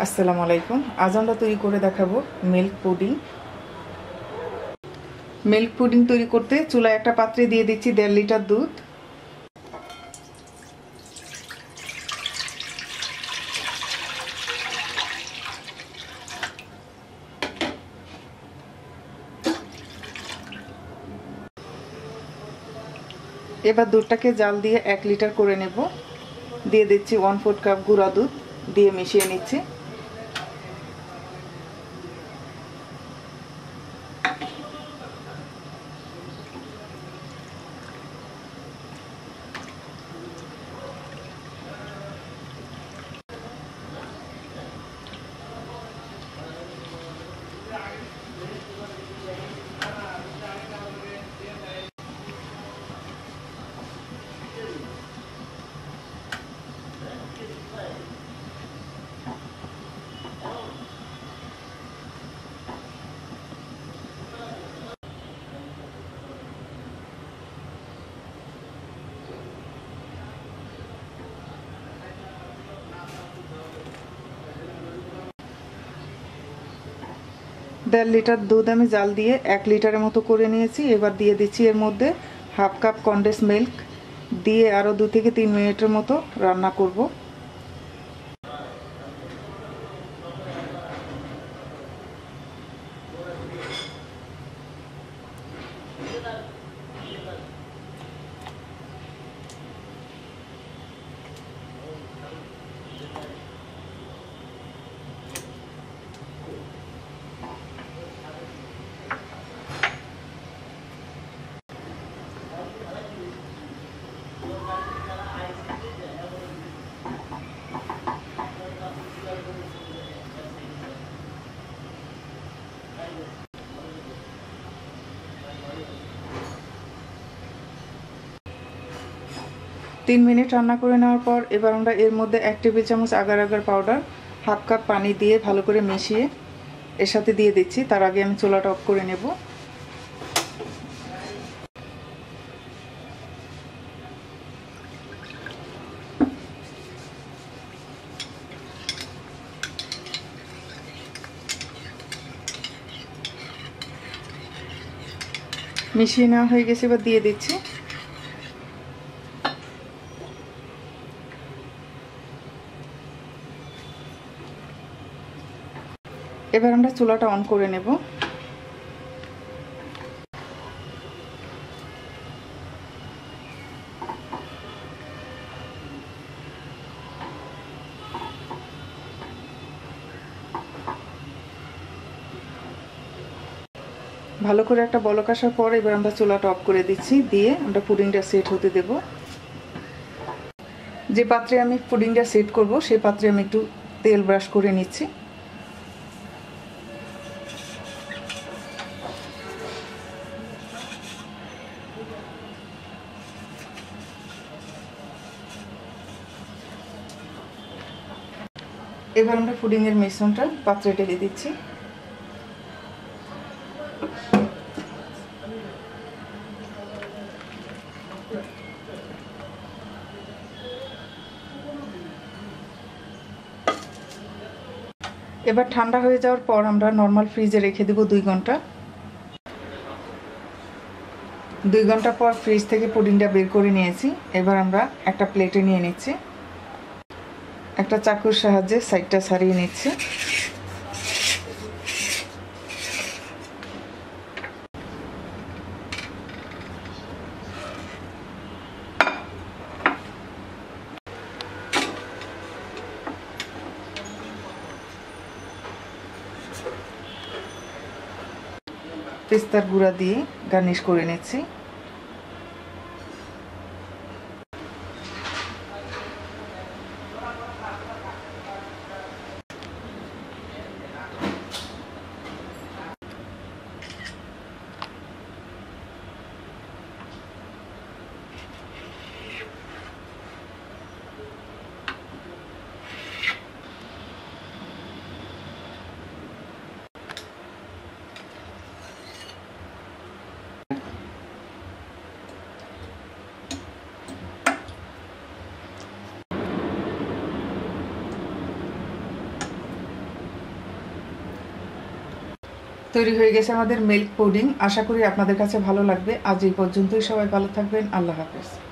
আসসালামু আলাইকুম। আজ আমরা তৈরি করে দেখাবো মিল্ক পুডিং। মিল্ক পুডিং তৈরি করতে চুলায় একটা পাত্রে দিয়ে দিচ্ছি 1.5 লিটার দুধ। এবার দুধটাকে জাল দিয়ে 1 লিটার করে নেব। দিয়ে দিচ্ছি 1/4 কাপ গুঁড়া দুধ, দিয়ে মিশিয়ে নিচ্ছি। দেড় লিটার দুধ আমি জাল দিয়ে 1 লিটারের মতো করে নিয়েছি। এবার দিয়ে দিচ্ছি এর মধ্যে 1/2 কাপ কনডেন্স মিল্ক, দিয়ে আরও 2 থেকে 3 মিনিটের মতো রান্না করব। তিন মিনিট রান্না করে নেওয়ার পর এবার আমরা এর মধ্যে 1 টেবিল চামচ আগার আগার পাউডার, 1/2 কাপ পানি দিয়ে ভালো করে মিশিয়ে এর সাথে দিয়ে দিচ্ছি। তার আগে আমি চুলাটা অফ করে নেব। মিশিয়ে নেওয়া হয়ে গেছে, এবার দিয়ে দিচ্ছি। এবার আমরা চুলাটা অন করে নেব। ভালো করে একটা বলক আসার পর এবার আমরা চুলাটা অফ করে দিচ্ছি, দিয়ে আমরা পুডিংটা সেট হতে দেব। যে পাত্রে আমি পুডিংটা সেট করব সেই পাত্রে আমি একটু তেল ব্রাশ করে নিচ্ছি। এবার আমরা পুডিংয়ের মিশ্রণটা পাত্রে ঢেলে দিচ্ছি। এবার ঠান্ডা হয়ে যাওয়ার পর আমরা নর্মাল ফ্রিজে রেখে দেব 2 ঘন্টা। 2 ঘন্টা পর ফ্রিজ থেকে পুডিংটা বের করে নিয়েছি। এবার আমরা একটা প্লেটে নিয়ে নিচ্ছি। একটা চাকুর সাহায্যে সাইডটা ছাড়িয়ে নিচ্ছি। পেস্তার গুঁড়া দিয়ে গার্নিশ করে নিচ্ছি। তৈরি হয়ে গেছে আমাদের মিল্ক পুডিং। আশা করি আপনাদের কাছে ভালো লাগবে। আজ এই পর্যন্তই। সবাই ভালো থাকবেন। আল্লাহ হাফেজ।